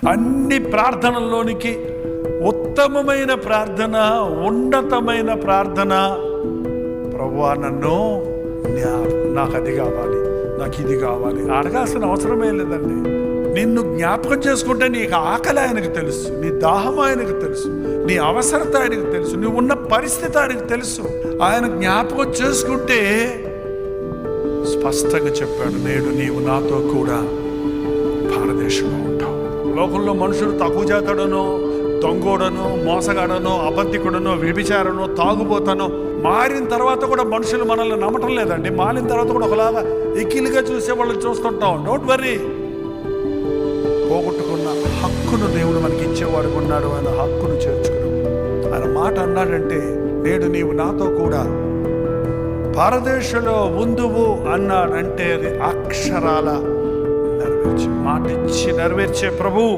అన్ని ప్రార్థనల్లోనికి ఉత్తమమైన ప్రార్థన, ఉన్నతమైన ప్రార్థన, ప్రభువా నన్ను నాకు అది కావాలి, నాకు ఇది కావాలి అడగాల్సిన అవసరమే లేదండి. నిన్ను జ్ఞాపకం చేసుకుంటే నీకు ఆకలి ఆయనకు తెలుసు, నీ దాహం ఆయనకు తెలుసు, నీ అవసరత ఆయనకు తెలుసు, నువ్వు ఉన్న పరిస్థితి ఆయనకు తెలుసు. ఆయన జ్ఞాపకం చేసుకుంటే స్పష్టంగా చెప్పాడు, నేడు నీవు నాతో కూడా భారతదేశంలో ఉంటావు. లోకంలో మనుషులు తక్కువ చేతడనో, దొంగోడనో, మోసగాడనో, అబద్ధికుడనో, వ్యభిచారనో, తాగుబోతానో మారిన తర్వాత కూడా మనుషులు మనల్ని నమ్మటం లేదండి. మారిన తర్వాత కూడా ఒకలాగా ఎక్కిలిగా చూసే వాళ్ళని చూస్తుంటాం. డోంట్ వర్రీ, పోగొట్టుకున్న హక్కును దేవుడు మనకి ఇచ్చేవాడు ఉన్నాడు. ఆయన హక్కును చేర్చుకున్నాం. ఆయన మాట అన్నాడంటే, నేడు నీవు నాతో కూడా పరదేశంలో ఉందువు అన్నాడంటే అది అక్షరాల నెరవేర్చే మాట ఇచ్చి నెరవేర్చే ప్రభువు.